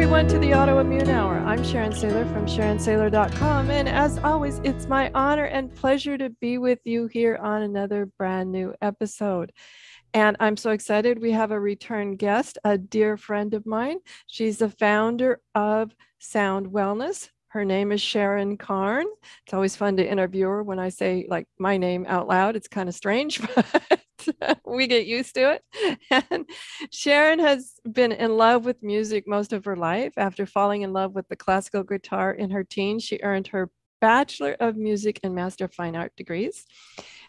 everyone to the Autoimmune Hour. I'm Sharon Saylor from SharonSaylor.com. And as always, it's my honor and pleasure to be with you here on another brand new episode. And I'm so excited. We have a return guest, a dear friend of mine. She's the founder of Sound Wellness. Her name is Sharon Carne. It's always fun to interview her when I say like my name out loud. It's kind of strange, but we get used to it. And Sharon has been in love with music most of her life. After falling in love with the classical guitar in her teens, she earned her Bachelor of Music and Master of Fine Art degrees.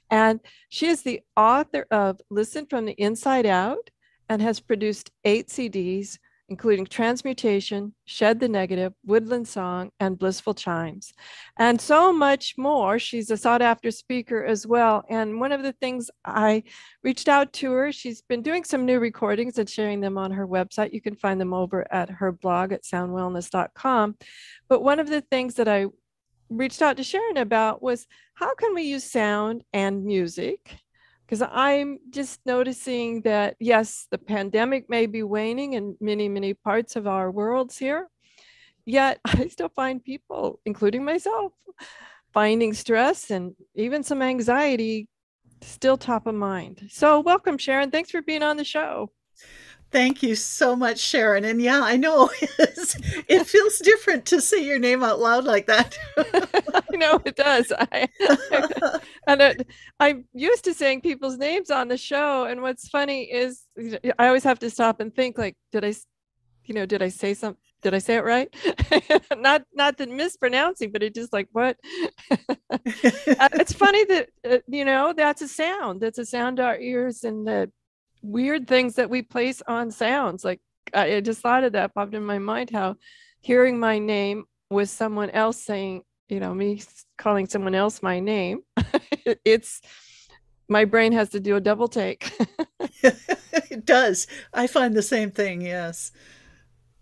And she is the author of Listen from the Inside Out and has produced 8 CDs, including Transmutation, Shed the Negative, Woodland Song, and Blissful Chimes, and so much more. She's a sought-after speaker as well. And one of the things I reached out to her, she's been doing some new recordings and sharing them on her website. You can find them over at her blog at soundwellness.com. But one of the things that I reached out to Sharon about was how can we use sound and music? Because I'm just noticing that, yes, the pandemic may be waning in many, many parts of our worlds here, yet I still find people, including myself, finding stress and even some anxiety still top of mind. So welcome, Sharon. Thanks for being on the show. Thank you so much, Sharon. And yeah, I know it feels different to say your name out loud like that. I know it does. I'm used to saying people's names on the show. And what's funny is I always have to stop and think like, did I say something? Did I say it right? not the mispronouncing, but it just like, what? It's funny that, that's a sound. That's a sound to our ears, and the weird things that we place on sounds. Like I just thought of that, popped in my mind, how hearing my name with someone else saying, me calling someone else my name, it's my brain has to do a double take. It does. I find the same thing. Yes.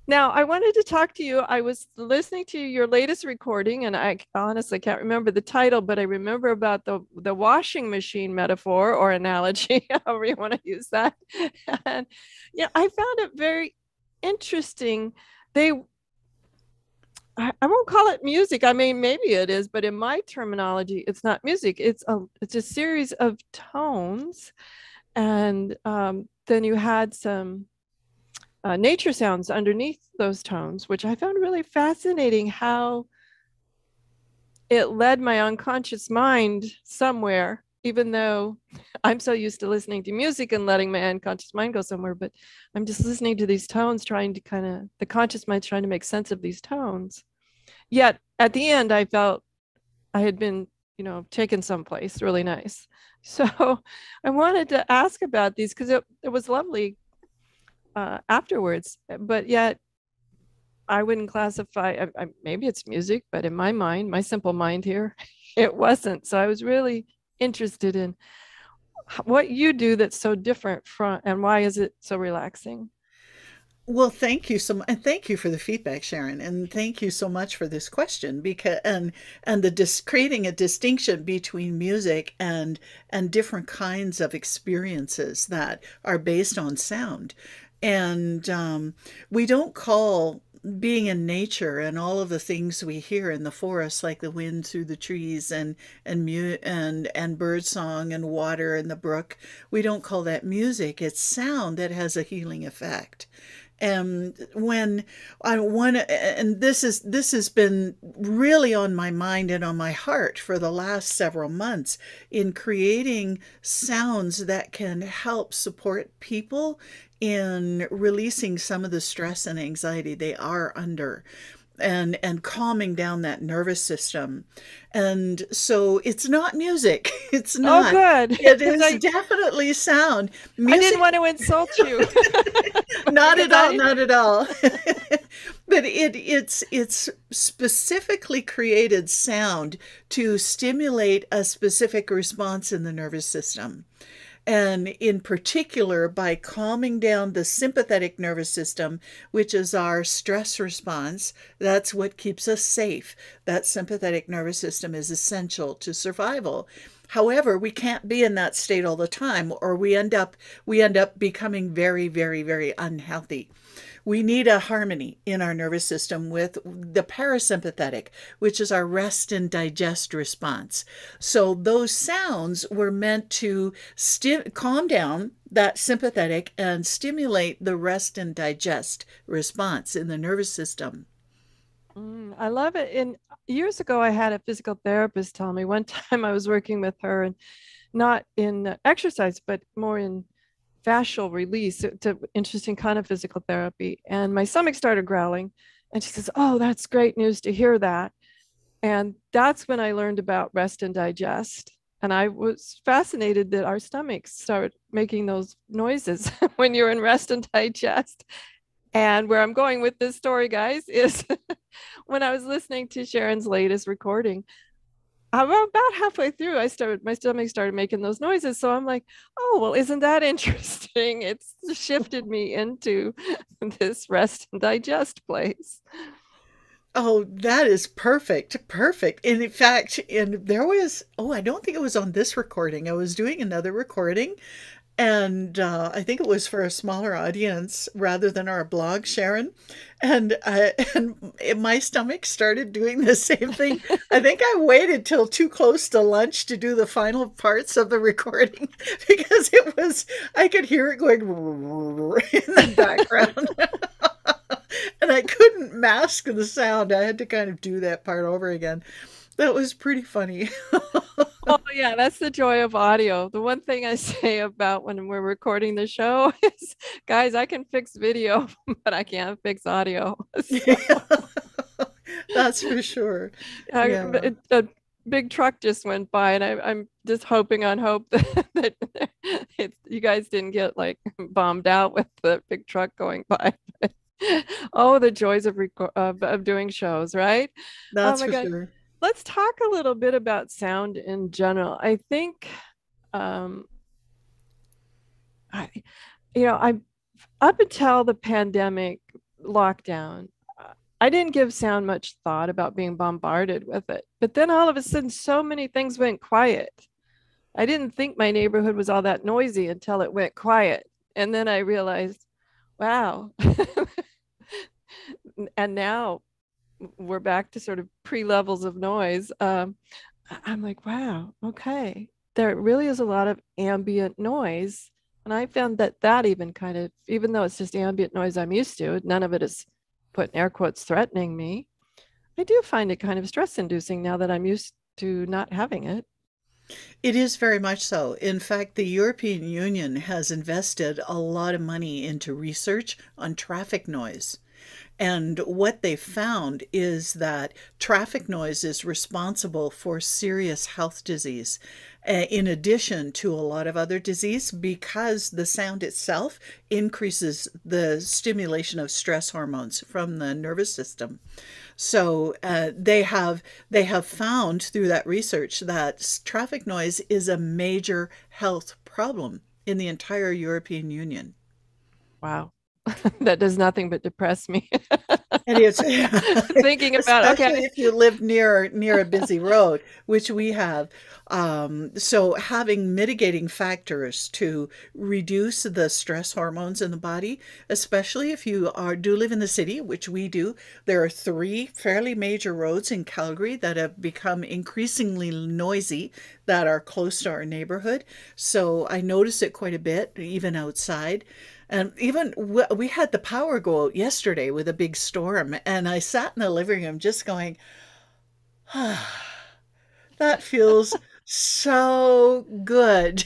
Now, I wanted to talk to you. I was listening to your latest recording, and I honestly can't remember the title, but I remember about the washing machine metaphor or analogy, however you want to use that. And I found it very interesting. I won't call it music. I mean, maybe it is, but in my terminology, it's not music. It's a series of tones, and then you had some nature sounds underneath those tones, which I found really fascinating, how it led my unconscious mind somewhere, even though I'm so used to listening to music and letting my unconscious mind go somewhere, but I'm just listening to these tones, trying to the conscious mind's trying to make sense of these tones. Yet at the end, I felt I had been, taken someplace really nice. So I wanted to ask about these because it was lovely afterwards, but yet I wouldn't classify, maybe it's music, but in my mind, my simple mind here, it wasn't. So I was really interested in what you do that's so different from, and why is it so relaxing? Well, thank you so much, and thank you for the feedback, Sharon, and thank you so much for this question, because creating a distinction between music and different kinds of experiences that are based on sound. And we don't call being in nature and all of the things we hear in the forest, like the wind through the trees and bird song and water in the brook, we don't call that music. It's sound that has a healing effect. And this has been really on my mind and on my heart for the last several months, in creating sounds that can help support people in releasing some of the stress and anxiety they are under, and calming down that nervous system. And so it's not music. It's not. Oh, good. It is definitely sound. Music, I didn't want to insult you. Not at all, not at all. But it's specifically created sound to stimulate a specific response in the nervous system. And in particular, by calming down the sympathetic nervous system, which is our stress response. That's what keeps us safe. that sympathetic nervous system is essential to survival. However, we can't be in that state all the time, or we end up becoming very, very, very unhealthy. We need a harmony in our nervous system with the parasympathetic, which is our rest and digest response. So those sounds were meant to calm down that sympathetic and stimulate the rest and digest response in the nervous system. I love it. And years ago, I had a physical therapist tell me one time I was working with her, and not in exercise, but more in fascial release. It's an interesting kind of physical therapy. And my stomach started growling. And she says, "Oh, that's great news to hear that." And that's when I learned about rest and digest. And I was fascinated that our stomachs start making those noises when you're in rest and digest. And where I'm going with this story, guys, is when I was listening to Sharon's latest recording, about halfway through, my stomach started making those noises. So I'm like, oh, well, isn't that interesting? It's shifted me into this rest and digest place. Oh, that is perfect. Perfect. And in fact, and there was, oh, I don't think it was on this recording. I was doing another recording, and I think it was for a smaller audience rather than our blog, Sharon. And my stomach started doing the same thing. I think I waited till too close to lunch to do the final parts of the recording because I could hear it going in the background. And I couldn't mask the sound. I had to kind of do that part over again. That was pretty funny. Oh, yeah, that's the joy of audio. The one thing I say about when we're recording the show is, guys, I can fix video, but I can't fix audio. So, That's for sure. Yeah. a big truck just went by, and I'm just hoping on hope that you guys didn't get like bombed out with the big truck going by. Oh, the joys of doing shows, right? Oh That's my for God. sure. Let's talk a little bit about sound in general. I think, um, I, I up until the pandemic lockdown, I didn't give sound much thought about being bombarded with it. But then all of a sudden, so many things went quiet. I didn't think my neighborhood was all that noisy until it went quiet. And then I realized, wow. And now we're back to sort of pre-levels of noise. I'm like, wow, okay. There really is a lot of ambient noise. And I found that even kind of, even though it's just ambient noise I'm used to, none of it is, put in air quotes, threatening me. I do find it kind of stress inducing now that I'm used to not having it. It is very much so. In fact, the European Union has invested a lot of money into research on traffic noise. And what they found is that traffic noise is responsible for serious health disease, in addition to a lot of other disease, because the sound itself increases the stimulation of stress hormones from the nervous system. So they have found through that research that traffic noise is a major health problem in the entire European Union. Wow. That does nothing but depress me. And it's Thinking about, especially okay, if you live near a busy road, which we have. So having mitigating factors to reduce the stress hormones in the body, especially if you do live in the city, which we do. There are 3 fairly major roads in Calgary that have become increasingly noisy that are close to our neighborhood. So I notice it quite a bit, even outside. And even we had the power go out yesterday with a big storm, and I sat in the living room just going, ah, that feels so good.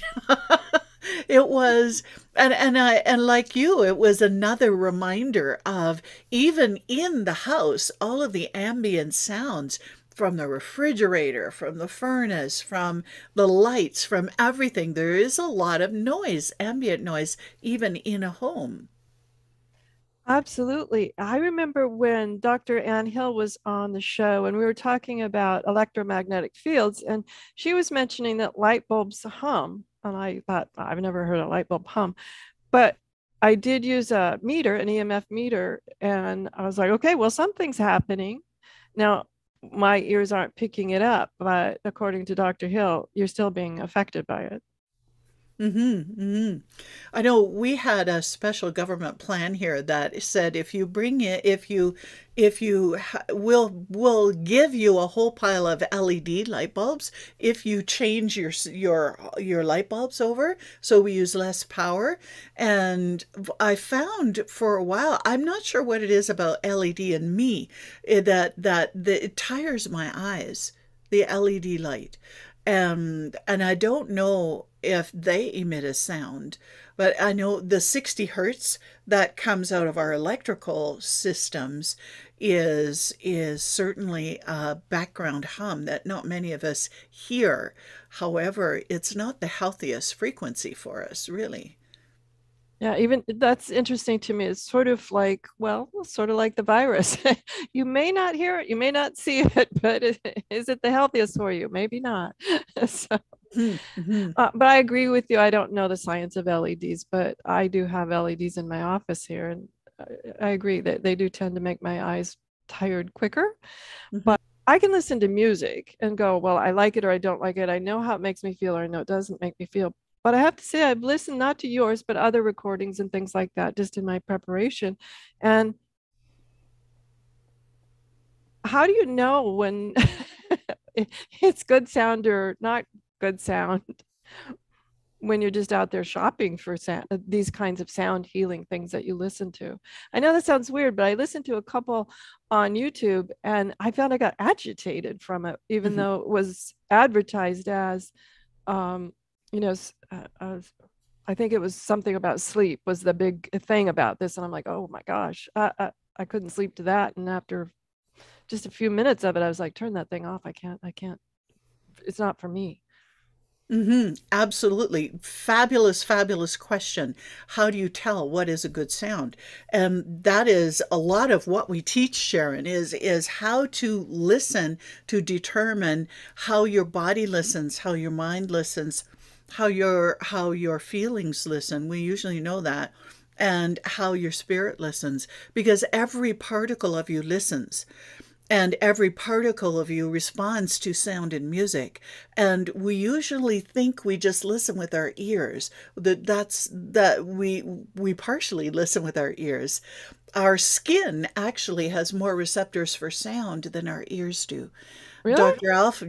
It was, and like you, it was another reminder of, even in the house, all of the ambient sounds from the refrigerator, from the furnace, from the lights, from everything. There is a lot of noise, ambient noise, even in a home. absolutely. I remember when Dr. Ann Hill was on the show and we were talking about electromagnetic fields, and she was mentioning that light bulbs hum. And I thought, I've never heard a light bulb hum, but I did use a meter, an EMF meter, and I was like, okay, well, something's happening. Now, my ears aren't picking it up, but according to Dr. Hill, you're still being affected by it. I know we had a special government plan here that said if you bring it, if you will give you a whole pile of LED light bulbs if you change your light bulbs over, so we use less power. And I found for a while, I'm not sure what it is about LED and me, that it tires my eyes, the LED light. And I don't know if they emit a sound, but I know the 60 hertz that comes out of our electrical systems is certainly a background hum that not many of us hear. However, it's not the healthiest frequency for us, really. Yeah, even that's interesting to me. It's sort of like, well, sort of like the virus. You may not hear it, you may not see it, but is it the healthiest for you? Maybe not. So, Mm-hmm. but I agree with you. I don't know the science of LEDs, but I do have LEDs in my office here, and I agree that they do tend to make my eyes tired quicker. Mm-hmm. But I can listen to music and go, well, I like it or I don't like it. I know how it makes me feel or I know it doesn't make me feel. But I have to say, I've listened not to yours, but other recordings and things like that, just in my preparation. And how do you know when it's good sound or not good sound when you're just out there shopping for sound, these kinds of sound healing things that you listen to? I know that sounds weird, but I listened to a couple on YouTube and I found I got agitated from it, even Mm-hmm. though it was advertised as, um, you know, I think it was something about sleep was the big thing about this. And I'm like, oh my gosh, I couldn't sleep to that. And after just a few minutes of it, I was like, turn that thing off. I can't, it's not for me. Absolutely. Fabulous, fabulous question. How do you tell what is a good sound? And that is a lot of what we teach, Sharon, is how to listen to determine how your body listens, how your mind listens, how your feelings listen. We usually know that. And how your spirit listens, because every particle of you listens. And every particle of you responds to sound and music. And we usually think we just listen with our ears. That we partially listen with our ears. Our skin actually has more receptors for sound than our ears do. Really?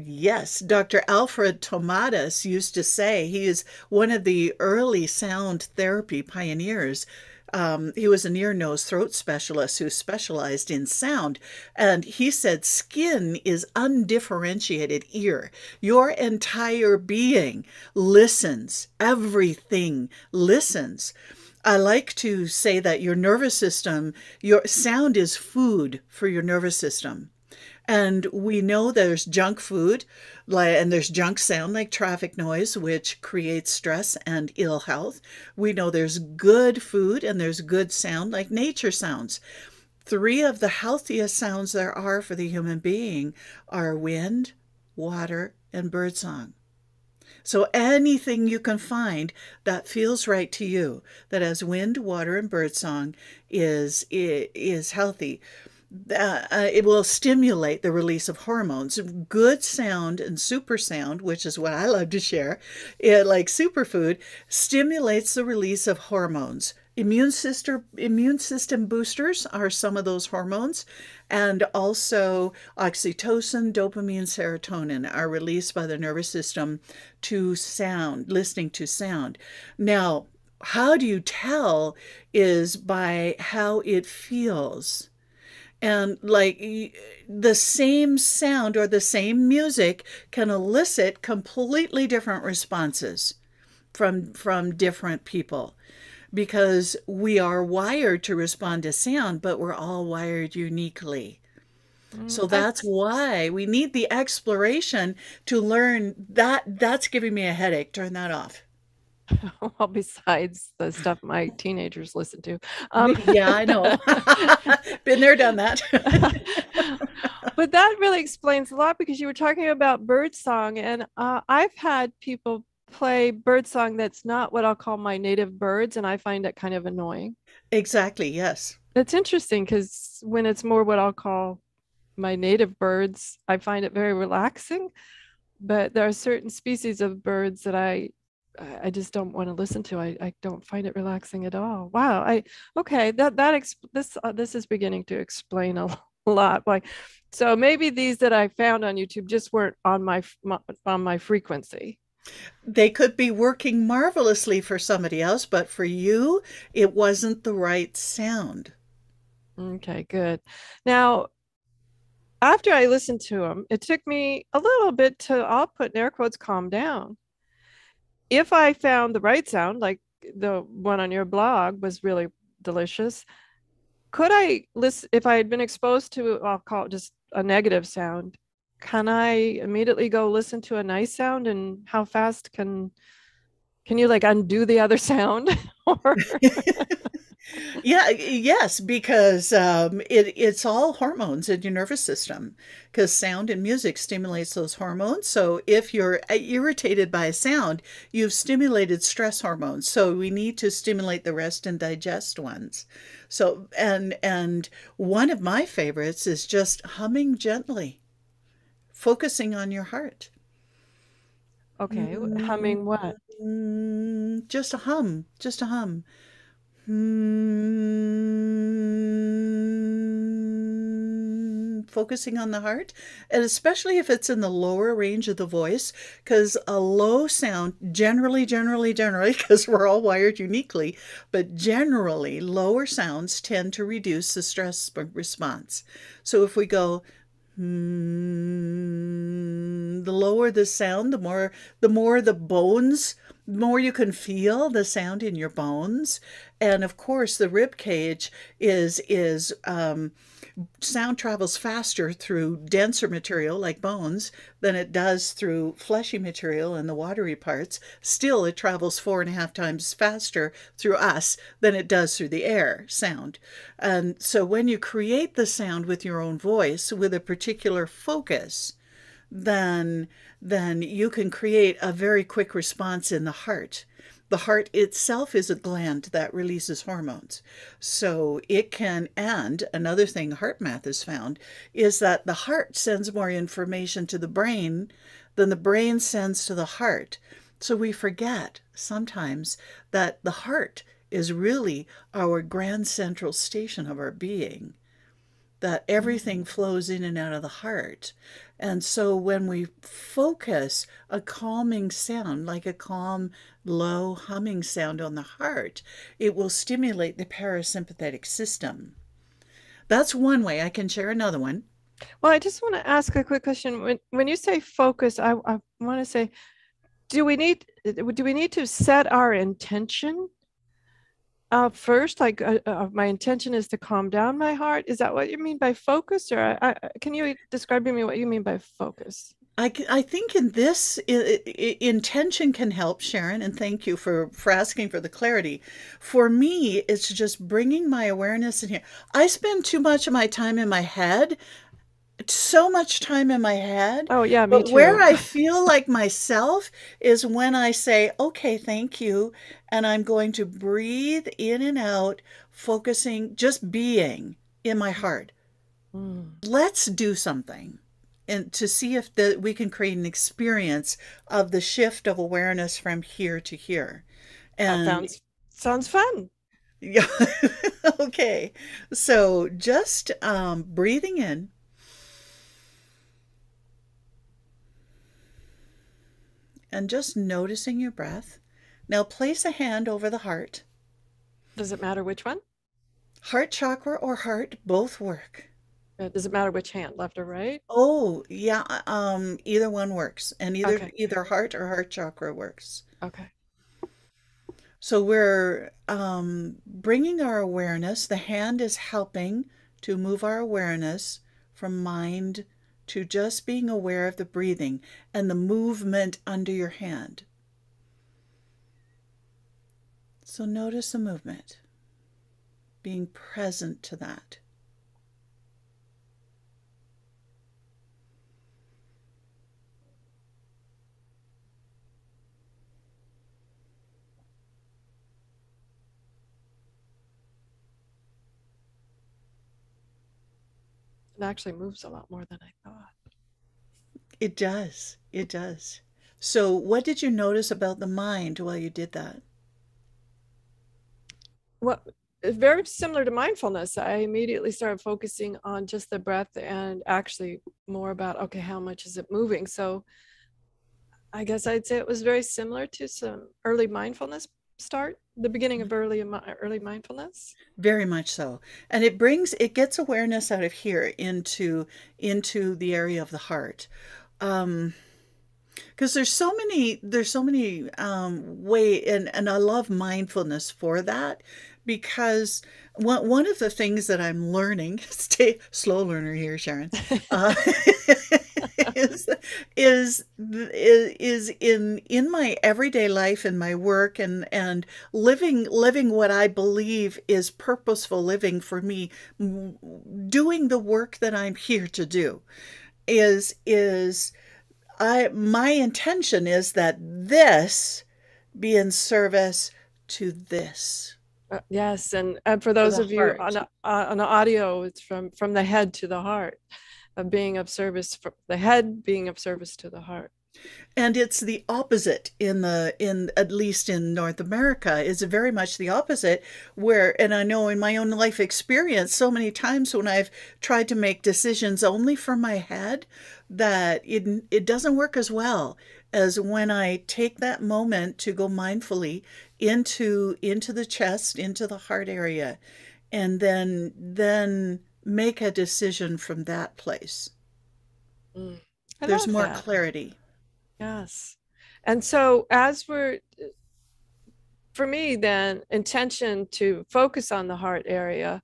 Yes, Dr. Alfred Tomatis used to say, he is one of the early sound therapy pioneers. He was an ear, nose, throat specialist who specialized in sound. And he said, skin is undifferentiated ear. Your entire being listens. Everything listens. I like to say that your nervous system, your sound is food for your nervous system. And we know there's junk food, and there's junk sound like traffic noise, which creates stress and ill health. We know there's good food and there's good sound like nature sounds. Three of the healthiest sounds there are for the human being are wind, water, and birdsong. So anything you can find that feels right to you, that has wind, water, and birdsong, is healthy. It will stimulate the release of hormones. Good sound and super sound, which is what I love to share, like superfood, stimulates the release of hormones. Immune system boosters are some of those hormones, and also oxytocin, dopamine, serotonin are released by the nervous system to sound, listening to sound. Now, how do you tell is by how it feels. And like the same sound or the same music can elicit completely different responses from different people, because we are wired to respond to sound, but we're all wired uniquely. So that's That's why we need the exploration to learn that. That's giving me a headache. Turn that off. well, besides the stuff my teenagers listen to. Yeah, I know. Been there, done that. But that really explains a lot because you were talking about birdsong, and I've had people play birdsong that's not what I'll call my native birds, and I find it kind of annoying. Exactly, yes. It's interesting because when it's more what I'll call my native birds, I find it very relaxing. But there are certain species of birds that I just don't want to listen to. I don't find it relaxing at all. Wow. Okay, this is beginning to explain a lot. Why? So maybe these that I found on YouTube just weren't on on my frequency. They could be working marvelously for somebody else, but for you, it wasn't the right sound. Okay, good. Now, after I listened to them, it took me a little bit to, I'll put in air quotes, calm down. If I found the right sound, like the one on your blog was really delicious, could I listen if I had been exposed to, I'll call it just a negative sound, can I immediately go listen to a nice sound? And how fast can you like undo the other sound? Or Yeah, yes, because it's all hormones in your nervous system. Because sound and music stimulates those hormones. So if you're irritated by a sound, you've stimulated stress hormones. So we need to stimulate the rest and digest ones. So and one of my favorites is just humming gently, focusing on your heart. okay, humming what? Just a hum, just a hum. Focusing on the heart, and especially if it's in the lower range of the voice, because a low sound generally, because we're all wired uniquely, but generally lower sounds tend to reduce the stress response. So if we go, the lower the sound, the more the bones, the more you can feel the sound in your bones. And of course, the rib cage is sound travels faster through denser material like bones than it does through fleshy material in the watery parts. Still, it travels 4.5 times faster through us than it does through the air sound. And so when you create the sound with your own voice with a particular focus, then you can create a very quick response in the heart. The heart itself is a gland that releases hormones. So it can, and another thing heart math has found is that the heart sends more information to the brain than the brain sends to the heart. So we forget sometimes that the heart is really our grand central station of our being, that everything flows in and out of the heart. And so when we focus a calming sound, like a calm, low humming sound on the heart, it will stimulate the parasympathetic system. That's one way. I can share another one. Well, I just want to ask a quick question. When you say focus, I want to say, do we need to set our intention first? Like my intention is to calm down my heart. Is that what you mean by focus? Or can you describe to me what you mean by focus? I think in this, intention can help, Sharon, and thank you for asking for the clarity. For me, it's just bringing my awareness in here. I spend too much of my time in my head, so much time in my head. Oh, yeah, me But where too. I feel like myself is when I say, okay, thank you. And I'm going to breathe in and out, focusing, just being in my heart. Mm. Let's do something. And to see if we can create an experience of the shift of awareness from here to here. That And sounds fun. yeah, okay. So just breathing in. And just noticing your breath. Now place a hand over the heart. Does it matter which one? Heart chakra or heart both work. Does it matter which hand, left or right? Oh, yeah, either one works. And Okay. either heart or heart chakra works. Okay. So we're bringing our awareness. The hand is helping to move our awareness from mind to just being aware of the breathing and the movement under your hand. So notice the movement, being present to that. It actually moves a lot more than I thought. It does. It does. So, what did you notice about the mind while you did that? Well, very similar to mindfulness. I immediately started focusing on just the breath and actually more about, okay, how much is it moving? So I guess I'd say it was very similar to some early mindfulness start, the beginning of early mindfulness. Very much so. And it gets awareness out of here into the area of the heart. Because there's so many way, and I love mindfulness for that, because one of the things that I'm learning, stay slow learner here, Sharon, uh, is is in my everyday life, in my work, and living what I believe is purposeful living for me, doing the work that I'm here to do, is my intention is that this be in service to this, Yes, and for to those the of you heart. on the audio, it's from the head to the heart, of being of service, for the head being of service to the heart. And it's the opposite in at least in North America, is very much the opposite, where, and I know in my own life experience so many times when I've tried to make decisions only from my head, that it doesn't work as well as when I take that moment to go mindfully into the chest, into the heart area, and then make a decision from that place. I There's love more that. clarity. Yes. And so as we're, for me then, intention to focus on the heart area.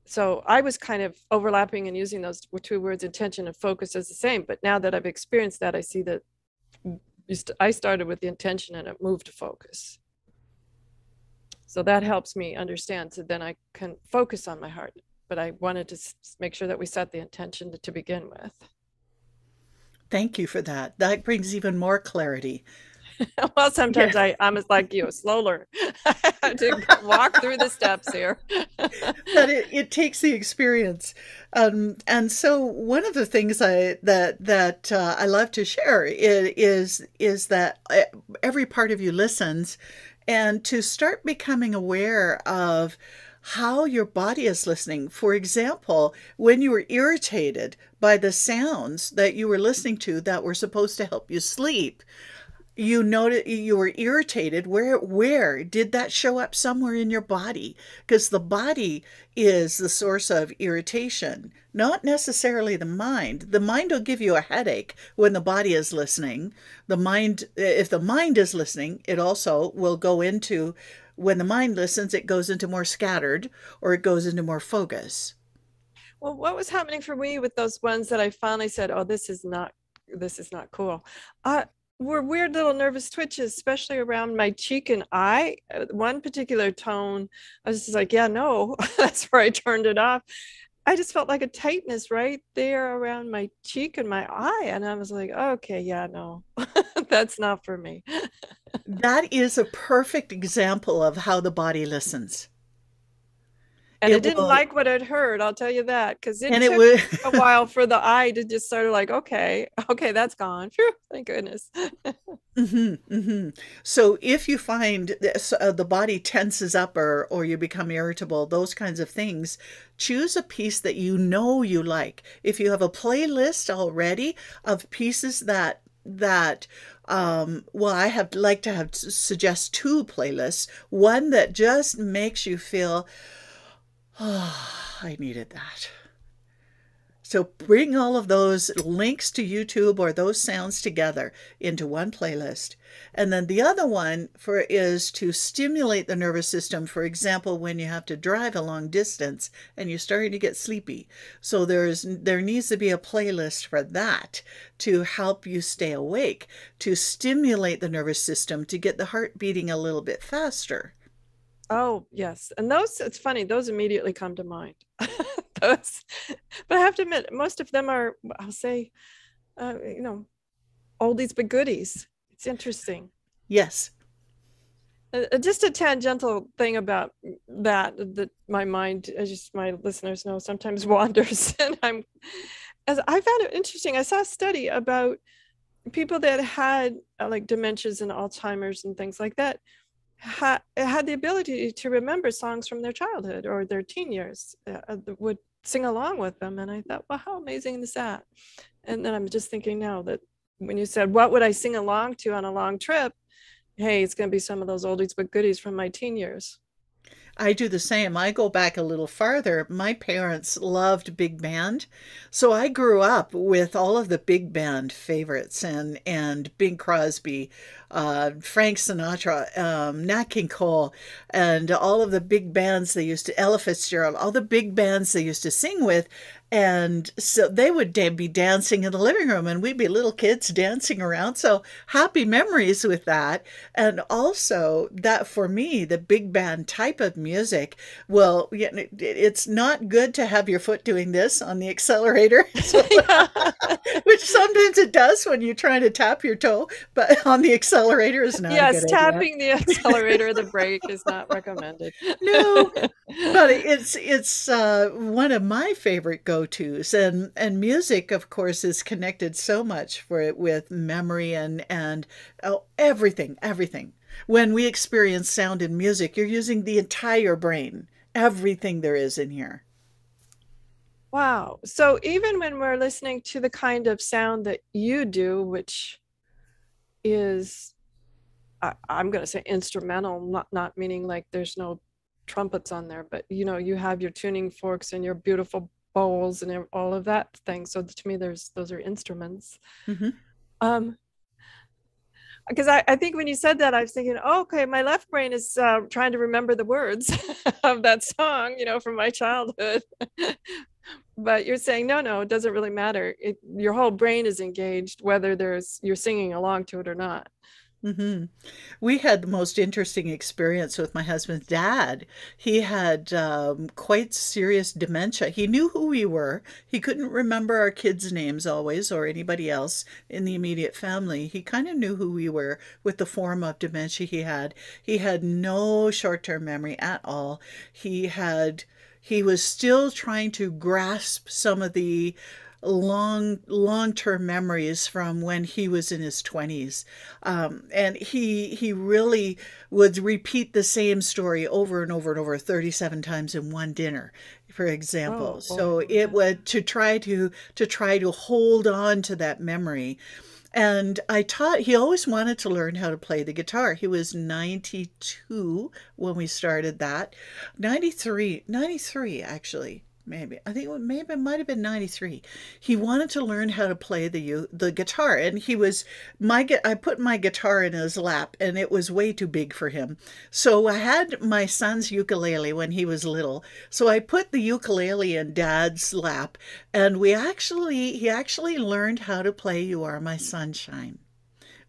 So I was kind of overlapping and using those two words, intention and focus, as the same. But now that I've experienced that, I see that I started with the intention and it moved to focus. So that helps me understand. So then I can focus on my heart. But I wanted to make sure that we set the intention to begin with. Thank you for that. That brings even more clarity. Well, Yeah. sometimes I'm as like you, a slow learner. I have to walk through the steps here. That it takes the experience, and so one of the things I love to share is that every part of you listens, and to start becoming aware of how your body is listening. For example, when you were irritated by the sounds that you were listening to that were supposed to help you sleep, you noted you were irritated. Where did that show up? Somewhere in your body, because the body is the source of irritation, not necessarily the mind. The mind will give you a headache when the body is listening. The mind, if the mind is listening, it also will go into, when the mind listens, it goes into more scattered, or it goes into more focus. Well, what was happening for me with those ones that I finally said, "Oh, this is not cool." Were weird little nervous twitches, especially around my cheek and eye. One particular tone, I was just like, "Yeah, no," that's where I turned it off. I just felt like a tightness right there around my cheek and my eye, and I was like, "Okay, yeah, no, that's not for me." That is a perfect example of how the body listens. And it It didn't will, like what it heard, I'll tell you that, because it and it took will. a while for the eye to just sort of like, okay, that's gone. Phew, thank goodness. So if you find this, the body tenses up, or you become irritable, those kinds of things, choose a piece that you know you like. If you have a playlist already of pieces well, I have like to have suggest two playlists. One that just makes you feel, oh, I needed that. So bring all of those links to YouTube or those sounds together into one playlist. And then the other one is to stimulate the nervous system. For example, when you have to drive a long distance and you're starting to get sleepy. So there needs to be a playlist for that, to help you stay awake, to stimulate the nervous system, to get the heart beating a little bit faster. Oh, yes. And those, it's funny, those immediately come to mind. Those, but I have to admit, most of them are, I'll say, oldies but goodies. It's interesting. Yes. Just a tangential thing about that my mind, as just my listeners know, sometimes wanders. And as I found it interesting, I saw a study about people that had like dementias and Alzheimer's and things like that had the ability to remember songs from their childhood or their teen years, would sing along with them. And I thought, well, how amazing is that? And then I'm just thinking now that when you said, what would I sing along to on a long trip? Hey, it's going to be some of those oldies but goodies from my teen years. I do the same. I go back a little farther. My parents loved big band. So I grew up with all of the big band favorites and Bing Crosby, Frank Sinatra, Nat King Cole, and all of the big bands they used to, Ella Fitzgerald, all the big bands they used to sing with. And so they would be dancing in the living room and we'd be little kids dancing around. So happy memories with that. And also that for me, the big band type of music, well, it's not good to have your foot doing this on the accelerator, so, which sometimes it does when you're trying to tap your toe, but on the accelerator is not a good idea. Tapping the accelerator or the brake is not recommended. No, but it's one of my favorite go-tos, and music, of course, is connected so much for it with memory and everything. When we experience sound and music, you're using the entire brain, everything there is in here. Wow. So even when we're listening to the kind of sound that you do, which is, I'm going to say instrumental, not meaning like there's no trumpets on there, but you have your tuning forks and your beautiful bowls and all of that thing. So to me, those are instruments. Mm-hmm. Because I think when you said that, I was thinking, oh, okay, my left brain is trying to remember the words of that song, from my childhood. But you're saying, no, it doesn't really matter. Your whole brain is engaged, whether you're singing along to it or not. Mm-hmm. We had the most interesting experience with my husband's dad. He had quite serious dementia. He knew who we were. He couldn't remember our kids' names always or anybody else in the immediate family. He kind of knew who we were with the form of dementia he had. He had no short-term memory at all. He was still trying to grasp some of the long-term memories from when he was in his 20s. And he really would repeat the same story over and over and over 37 times in one dinner, for example. So it would to try to hold on to that memory. And he always wanted to learn how to play the guitar. He was 92 when we started that. 93 actually. Maybe it might have been 93. He wanted to learn how to play the guitar, and I put my guitar in his lap, and it was way too big for him. So I had my son's ukulele when he was little. So I put the ukulele in Dad's lap, and he actually learned how to play "You Are My Sunshine"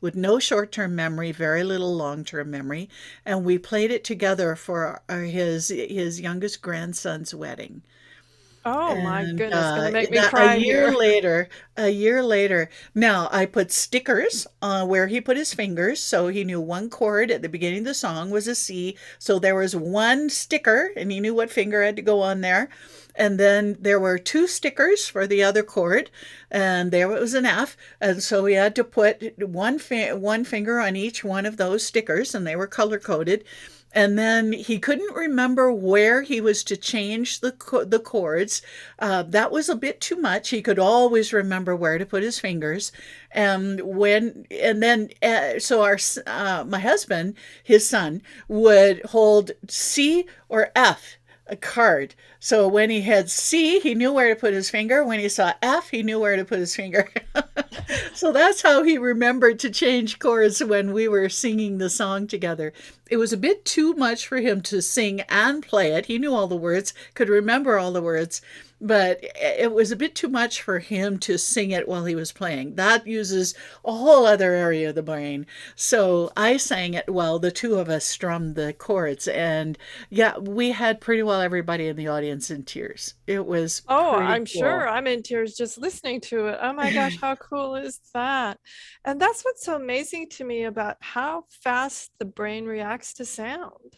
with no short-term memory, very little long-term memory, and we played it together for his youngest grandson's wedding. Oh my goodness, gonna make me cry here. A year later, now I put stickers where he put his fingers, so he knew one chord at the beginning of the song was a C, so there was one sticker, and he knew what finger had to go on there. And then there were two stickers for the other chord, and there was an F, and so we had to put one finger on each one of those stickers, and they were color-coded. And then he couldn't remember where he was to change the chords. That was a bit too much. He could always remember where to put his fingers. So my husband, his son, would hold C or F a card. So when he had C, he knew where to put his finger. When he saw F, he knew where to put his finger. So that's how he remembered to change chords when we were singing the song together. It was a bit too much for him to sing and play it. He knew all the words, could remember all the words, but it was a bit too much for him to sing it while he was playing. That uses a whole other area of the brain. So I sang it while the two of us strummed the chords. And yeah, we had pretty well everybody in the audience in tears. It was I'm cool. Sure. I'm in tears just listening to it. Oh my gosh, how cool cool is that? And that's what's so amazing to me about how fast the brain reacts to sound.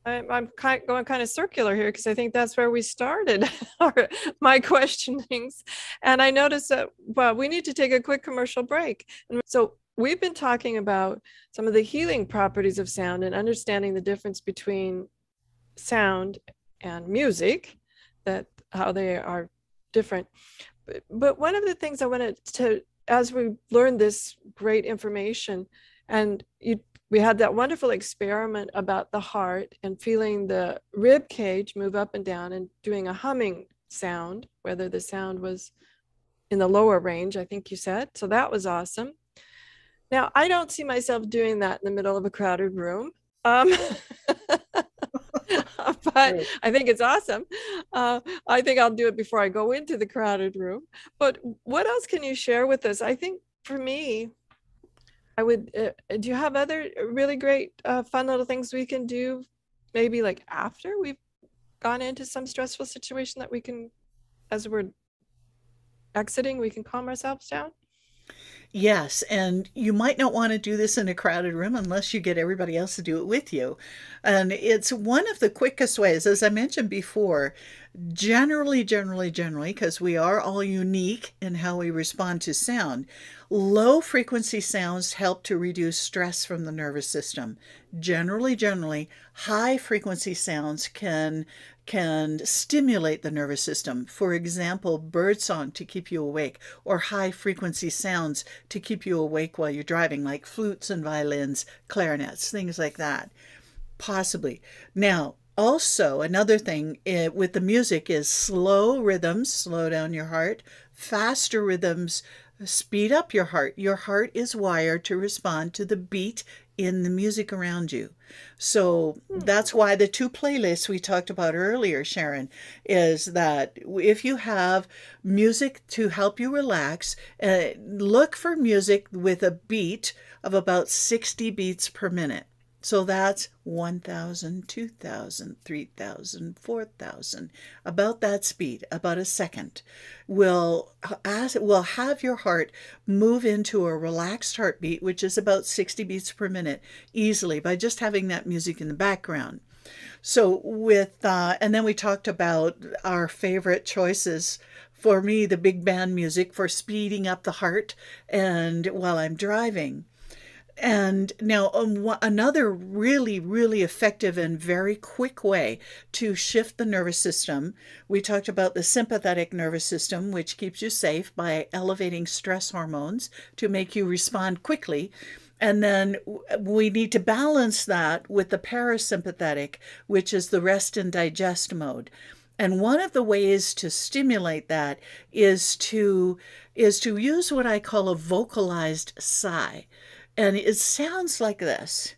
I'm going kind of circular here because I think that's where we started my questionings. And I noticed that, well, we need to take a quick commercial break. And so we've been talking about some of the healing properties of sound and understanding the difference between sound and music, that how they are different. But one of the things I wanted to, as we learned this great information, and we had that wonderful experiment about the heart and feeling the rib cage move up and down and doing a humming sound, whether the sound was in the lower range, I think you said. So that was awesome. Now, I don't see myself doing that in the middle of a crowded room. But I think it's awesome. I think I'll do it before I go into the crowded room. But what else can you share with us? I think for me, I would, do you have other really great, fun little things we can do, maybe like after we've gone into some stressful situation that we can, as we're exiting, we can calm ourselves down? Yes, and you might not want to do this in a crowded room unless you get everybody else to do it with you. And it's one of the quickest ways, as I mentioned before, generally, because we are all unique in how we respond to sound, low frequency sounds help to reduce stress from the nervous system. Generally, high frequency sounds can stimulate the nervous system. For example, birdsong to keep you awake, or high frequency sounds to keep you awake while you're driving, like flutes and violins, clarinets, things like that. Possibly. Now, also, another thing with the music is slow rhythms, slow down your heart. Faster rhythms, speed up your heart. Your heart is wired to respond to the beat in the music around you. So that's why the two playlists we talked about earlier, Sharon, is that if you have music to help you relax, look for music with a beat of about 60 beats per minute. So that's 1,000, 2,000, 3,000, 4,000, about that speed, about a second. Will have your heart move into a relaxed heartbeat, which is about 60 beats per minute, easily by just having that music in the background. So and then we talked about our favorite choices. For me, the big band music for speeding up the heart and while I'm driving. And now another really effective and very quick way to shift the nervous system, we talked about the sympathetic nervous system, which keeps you safe by elevating stress hormones to make you respond quickly. And then we need to balance that with the parasympathetic, which is the rest and digest mode. And one of the ways to stimulate that is to use what I call a vocalized sigh. And it sounds like this.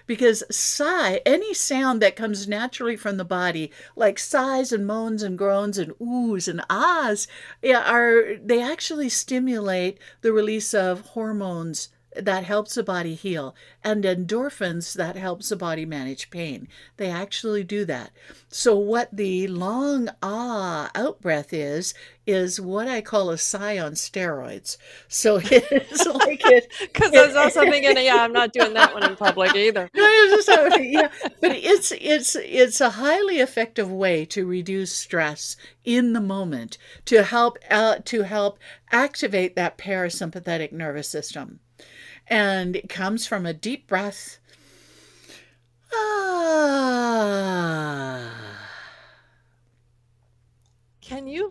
Because sigh, any sound that comes naturally from the body, like sighs and moans and groans and oohs and ahs, they actually stimulate the release of hormones that helps the body heal, and endorphins that helps the body manage pain. They actually do that. So what the long out breath is what I call a sigh on steroids. So it's like it. Because I was also thinking, I'm not doing that one in public either. Yeah, but it's a highly effective way to reduce stress in the moment, to help activate that parasympathetic nervous system. And it comes from a deep breath. Can you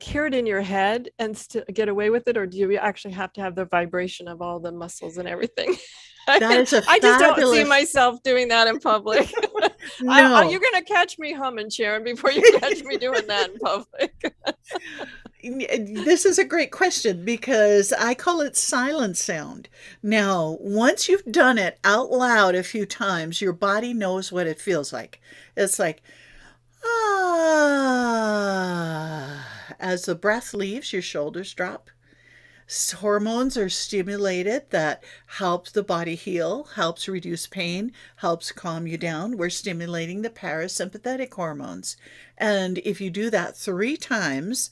hear it in your head and get away with it, or do you actually have to have the vibration of all the muscles and everything? I just don't see myself doing that in public. No. You're going to catch me humming, Sharon, before you catch me doing that in public. This is a great question because I call it silent sound. Now, once you've done it out loud a few times, your body knows what it feels like. It's like, as the breath leaves, your shoulders drop. Hormones are stimulated that help the body heal, helps reduce pain, helps calm you down. We're stimulating the parasympathetic hormones. And if you do that 3 times,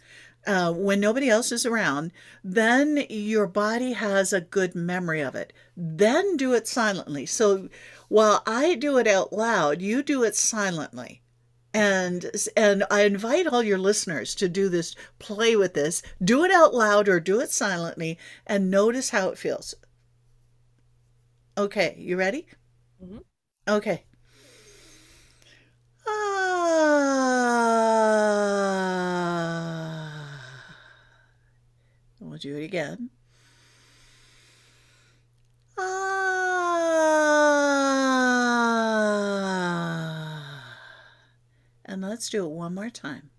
when nobody else is around, then your body has a good memory of it. Then do it silently. So while I do it out loud, you do it silently. And I invite all your listeners to do this, play with this, do it out loud or do it silently, and notice how it feels. Okay, you ready? Mhm. Okay. We'll do it again. And let's do it one more time.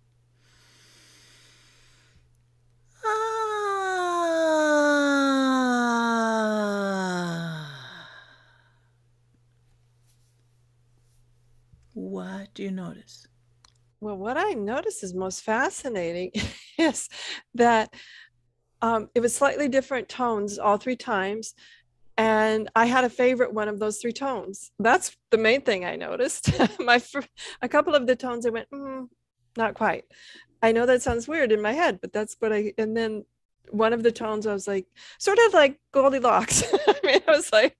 What do you notice? Well, what I noticed is most fascinating is that it was slightly different tones all 3 times. And I had a favorite one of those 3 tones. That's the main thing I noticed. A couple of the tones I went, not quite. I know that sounds weird in my head, but that's what and then one of the tones I was like, sort of like Goldilocks. I mean, I was like,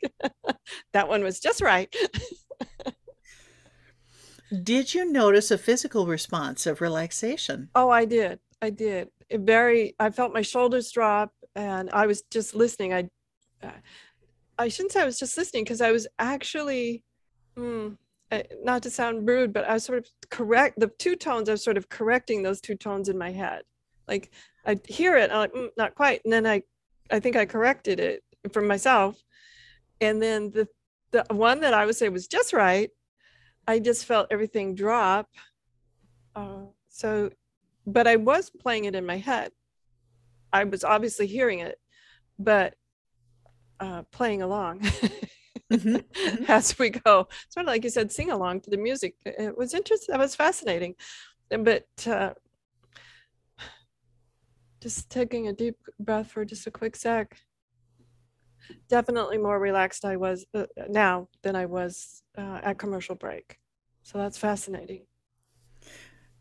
that one was just right. Did you notice a physical response of relaxation? Oh, I did. I felt my shoulders drop and I was just listening. I shouldn't say I was just listening because I was actually, not to sound rude, but I was sort of the 2 tones. I was sort of correcting those 2 tones in my head. Like I'd hear it, I'm like, not quite. And then I think I corrected it for myself. And then the one that I would say was just right, I just felt everything drop. But I was playing it in my head. I was obviously hearing it, but playing along as we go. Sort of like you said, sing along to the music. It was interesting. That was fascinating. But just taking a deep breath for just a quick sec. Definitely more relaxed I was now than I was at commercial break. So that's fascinating.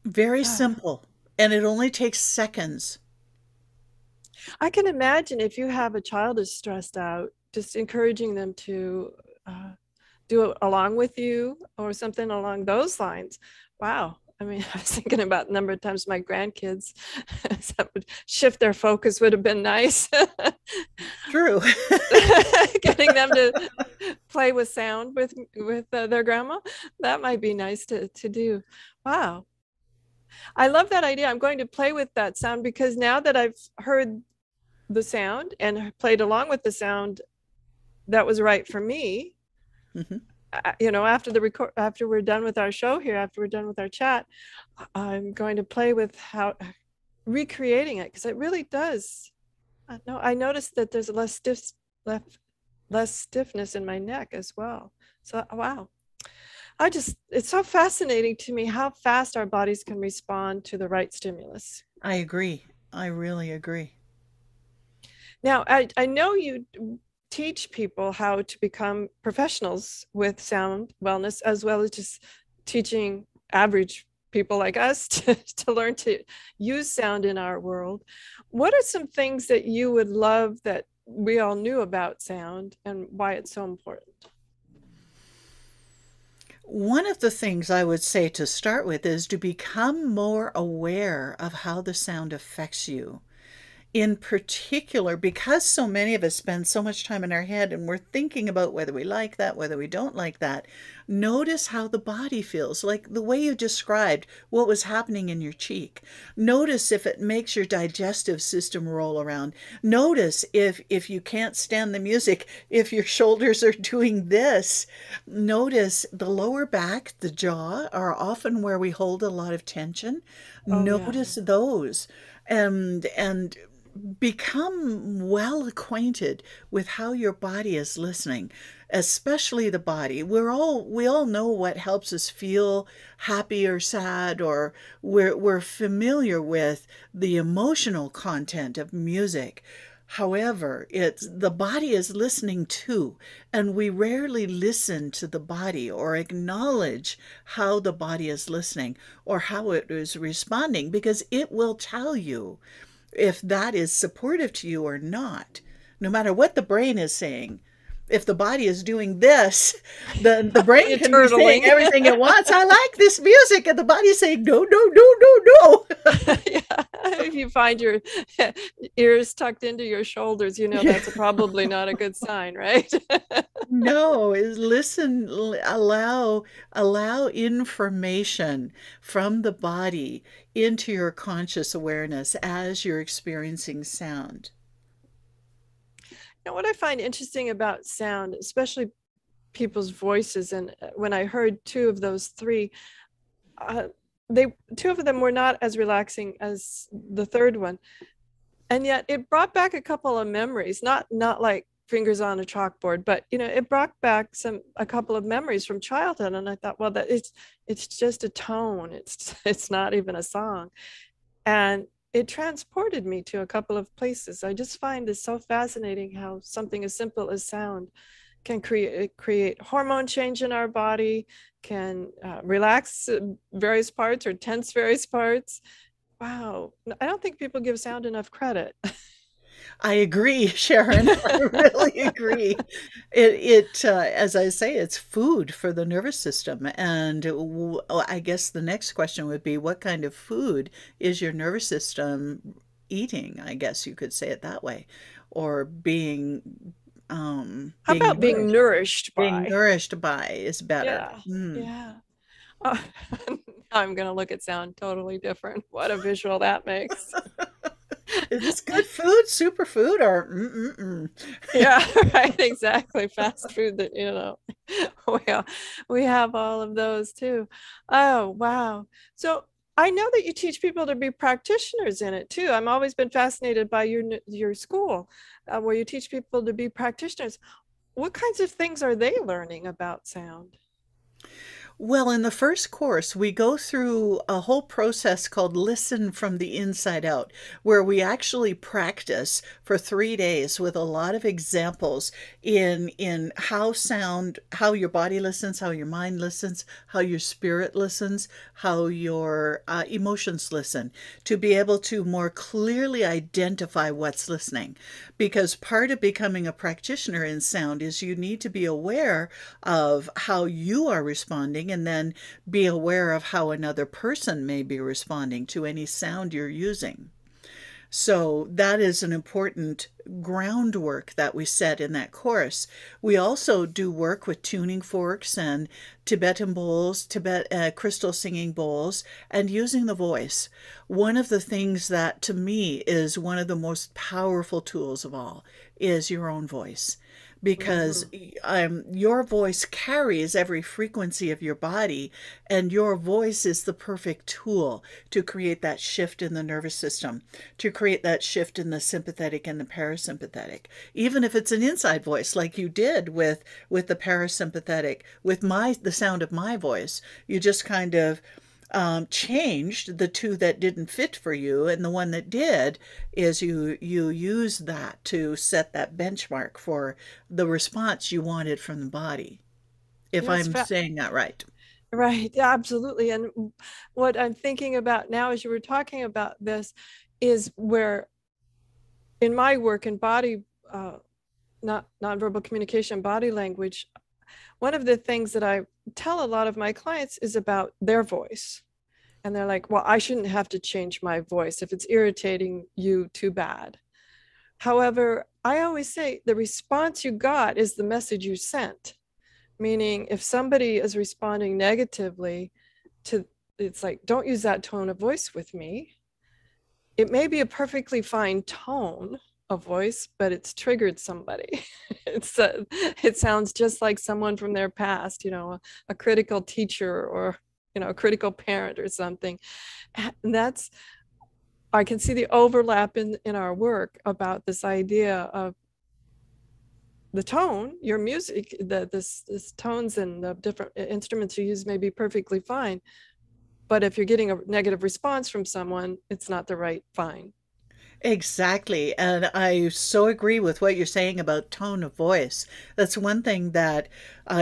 Very simple. And it only takes seconds. I can imagine if you have a child who's stressed out, just encouraging them to do it along with you or something along those lines. Wow. I mean, I was thinking about the number of times my grandkids that would shift their focus would have been nice. True. Getting them to play with sound with their grandma. That might be nice to do. Wow. I love that idea. I'm going to play with that sound because now that I've heard the sound and played along with the sound that was right for me, after we're done with our show here, after we're done with our chat, I'm going to play with recreating it because it really does. I noticed that there's less stiffness in my neck as well. So, wow. It's so fascinating to me how fast our bodies can respond to the right stimulus. I agree. I really agree. Now, I know you teach people how to become professionals with sound wellness, as well as just teaching average people like us to learn to use sound in our world. What are some things that you would love that we all knew about sound and why it's so important? One of the things I would say to start with is to become more aware of how the sound affects you. In particular, because so many of us spend so much time in our head and we're thinking about whether we like that, whether we don't like that, notice how the body feels, like the way you described what was happening in your cheek. Notice if it makes your digestive system roll around. Notice if you can't stand the music, if your shoulders are doing this. Notice the lower back, the jaw are often where we hold a lot of tension. Notice those and become well acquainted with how your body is listening, especially the body. We all know what helps us feel happy or sad, or we're familiar with the emotional content of music. However, it's the body is listening too, and we rarely listen to the body or acknowledge how the body is listening or how it is responding, because it will tell you if that is supportive to you or not. No matter what the brain is saying, if the body is doing this, then the brain You're can be saying turtling. everything it wants. I like this music, and the body's saying no, no, no, no, no. Yeah. If you find your ears tucked into your shoulders, you know that's probably not a good sign, right? No, is listen, allow information from the body into your conscious awareness as you're experiencing sound. Now, what I find interesting about sound, especially people's voices, and when I heard two of those three, two of them were not as relaxing as the third one, and yet it brought back a couple of memories, not like fingers on a chalkboard, but it brought back a couple of memories from childhood. And I thought, well, that it's just a tone. It's not even a song. And it transported me to a couple of places. I just find this so fascinating how something as simple as sound can create hormone change in our body, can relax various parts or tense various parts. Wow. I don't think people give sound enough credit. I agree, Sharon. I really agree. As I say, it's food for the nervous system. And I guess the next question would be, what kind of food is your nervous system eating? I guess you could say it that way, or How about being nourished by? being nourished by is better. Yeah, yeah. Oh, I'm going to look at sound totally different. What a visual that makes. Is this good food, superfood, or mm-mm-mm? Yeah, right, exactly. Fast food that, well, we have all of those too. Oh, wow. So I know that you teach people to be practitioners in it too. I've always been fascinated by your school where you teach people to be practitioners. What kinds of things are they learning about sound? Well, in the first course, we go through a whole process called Listen from the Inside Out, where we actually practice for 3 days with a lot of examples in how your body listens, how your mind listens, how your spirit listens, how your emotions listen, to be able to more clearly identify what's listening. Because part of becoming a practitioner in sound is you need to be aware of how you are responding, and then be aware of how another person may be responding to any sound you're using. So that is an important groundwork that we set in that course. We also do work with tuning forks and Tibetan bowls, crystal singing bowls, and using the voice. One of the things that to me is one of the most powerful tools of all is your own voice, because your voice carries every frequency of your body, and your voice is the perfect tool to create that shift in the nervous system, to create that shift in the sympathetic and the parasympathetic. Even if it's an inside voice, like you did with the parasympathetic, with the sound of my voice, you just kind of changed the two that didn't fit for you, and the one that did is you use that to set that benchmark for the response you wanted from the body, if Yes, I'm saying that right. right. Yeah, absolutely. And what I'm thinking about now as you were talking about this is where in my work in body, not nonverbal communication, body language, one of the things that I tell a lot of my clients is about their voice. And they're like, well, I shouldn't have to change my voice. If it's irritating you, too bad. However, I always say the response you got is the message you sent. Meaning, if somebody is responding negatively it's like, don't use that tone of voice with me. It may be a perfectly fine tone of voice, but it's triggered somebody. It sounds just like someone from their past, a critical teacher or a critical parent or something. And I can see the overlap in our work about this idea of the tone, your music, this tones and the different instruments you use may be perfectly fine, but if you're getting a negative response from someone, it's not the right fine. Exactly. And I so agree with what you're saying about tone of voice. That's one thing that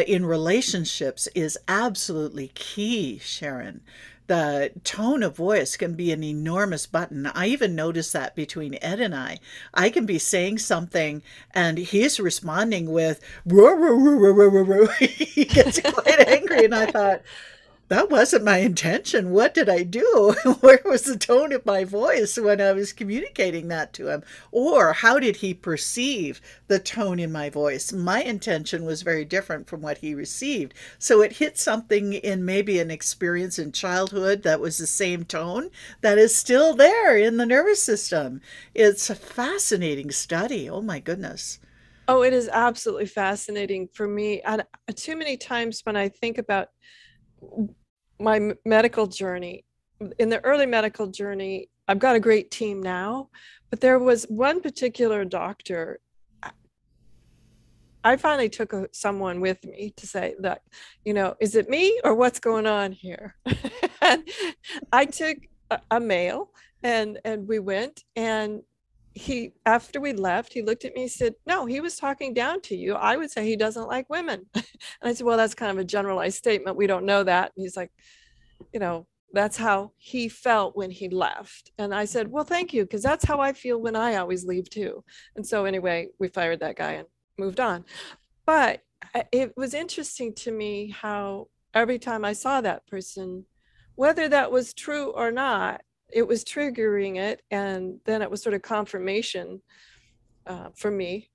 in relationships is absolutely key, Sharon. The tone of voice can be an enormous button. I even noticed that between Ed and I. I can be saying something and he's responding with, roar, roar, roar, roar, roar, roar, roar. He gets quite angry. And I thought, that wasn't my intention. What did I do? Where was the tone of my voice when I was communicating that to him? Or how did he perceive the tone in my voice? My intention was very different from what he received. So it hit something in maybe an experience in childhood that was the same tone that is still there in the nervous system. It's a fascinating study. Oh my goodness. Oh, it is absolutely fascinating for me. And too many times when I think about my medical journey, in the early medical journey, I've got a great team now, but there was one particular doctor. I finally took someone with me to say that, is it me or what's going on here? And I took a male and we went, and after we left, he looked at me and said, no, he was talking down to you. I would say he doesn't like women. And I said, well, that's kind of a generalized statement. We don't know that. And he's like, that's how he felt when he left. And I said, well, thank you, because that's how I feel when I always leave too. And so anyway, we fired that guy and moved on. But it was interesting to me how every time I saw that person, whether that was true or not, it was triggering it. And then it was sort of confirmation for me,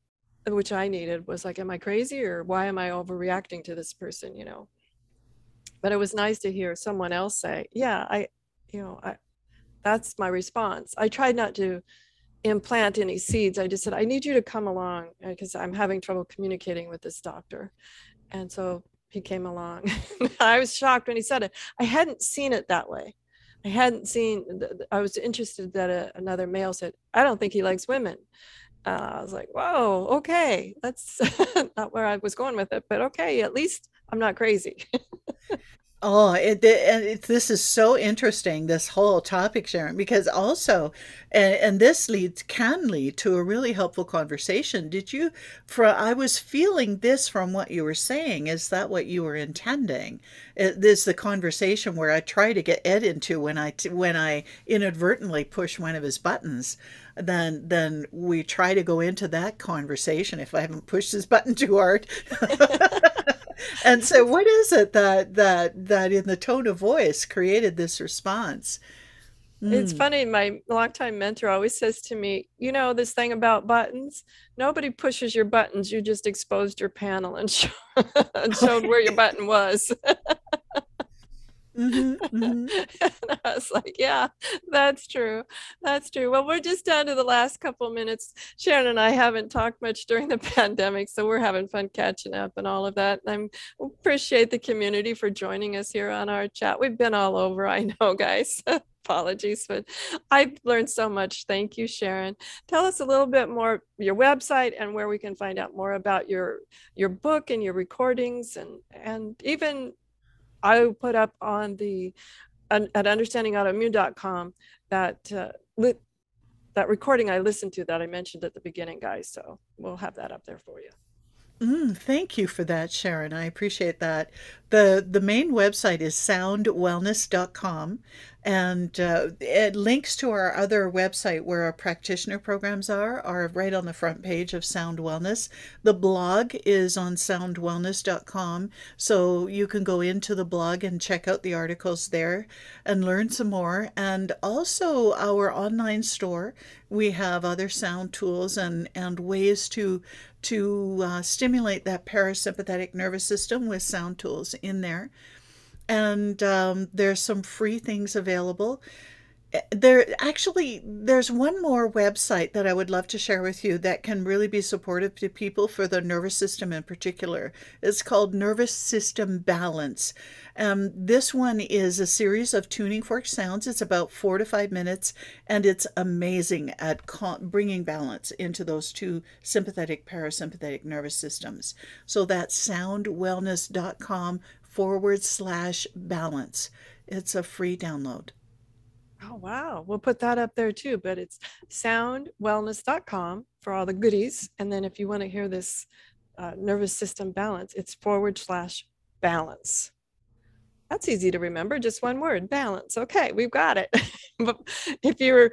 which I needed, was like, am I crazy, or why am I overreacting to this person, But it was nice to hear someone else say, yeah, I that's my response. I tried not to implant any seeds. I just said, I need you to come along because I'm having trouble communicating with this doctor. And so he came along. I was shocked when he said it. I hadn't seen it that way. I was interested that another male said, I don't think he likes women. I was like, whoa, okay. That's not where I was going with it, but okay, at least I'm not crazy. Oh, this is so interesting, this whole topic, Sharon, because also, and this can lead to a really helpful conversation. I was feeling this from what you were saying. Is that what you were intending? This the conversation where I try to get Ed into when I inadvertently push one of his buttons. Then we try to go into that conversation if I haven't pushed his button too hard. And so what is it that in the tone of voice created this response? It's funny. My longtime mentor always says to me, this thing about buttons, nobody pushes your buttons. You just exposed your panel and showed where your button was. Mm-hmm, mm-hmm. And I was like, yeah, that's true. That's true. Well, we're just down to the last couple of minutes. Sharon and I haven't talked much during the pandemic, so we're having fun catching up and all of that. And I appreciate the community for joining us here on our chat. We've been all over, I know, guys. Apologies, but I've learned so much. Thank you, Sharon. Tell us a little bit more, your website and where we can find out more about your book and your recordings, and even I put up on at understandingautoimmune.com that recording I listened to that I mentioned at the beginning, guys. So we'll have that up there for you. Thank you for that, Sharon. I appreciate that. The main website is soundwellness.com, and it links to our other website where our practitioner programs are right on the front page of Sound Wellness. The blog is on soundwellness.com, so you can go into the blog and check out the articles there and learn some more. And also our online store, we have other sound tools and ways to stimulate that parasympathetic nervous system with sound tools in there. And there's some free things available. There's one more website that I would love to share with you that can really be supportive to people for the nervous system in particular. It's called Nervous System Balance. This one is a series of tuning fork sounds. It's about 4 to 5 minutes, and it's amazing at bringing balance into those two sympathetic, parasympathetic nervous systems. So that's soundwellness.com/balance. It's a free download. Oh, wow. We'll put that up there too, but it's soundwellness.com for all the goodies. And then if you want to hear this nervous system balance, it's /balance. That's easy to remember. Just one word, balance. Okay, we've got it. But if you're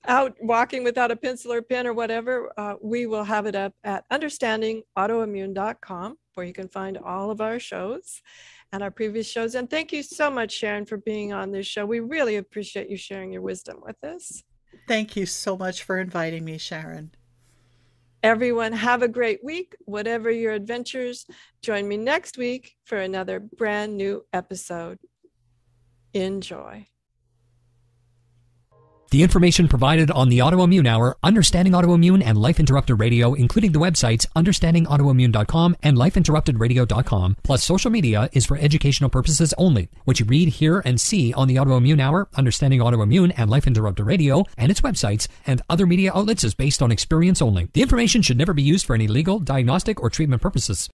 out walking without a pencil or pen or whatever, we will have it up at understandingautoimmune.com, where you can find all of our shows and our previous shows. And thank you so much, Sharon, for being on this show. We really appreciate you sharing your wisdom with us. Thank you so much for inviting me, Sharon. Everyone, have a great week. Whatever your adventures, join me next week for another brand new episode. Enjoy. The information provided on the Autoimmune Hour, Understanding Autoimmune, and Life Interrupted Radio, including the websites understandingautoimmune.com and lifeinterruptedradio.com, plus social media, is for educational purposes only. What you read, hear, and see on the Autoimmune Hour, Understanding Autoimmune, and Life Interrupted Radio, and its websites, and other media outlets is based on experience only. The information should never be used for any legal, diagnostic, or treatment purposes.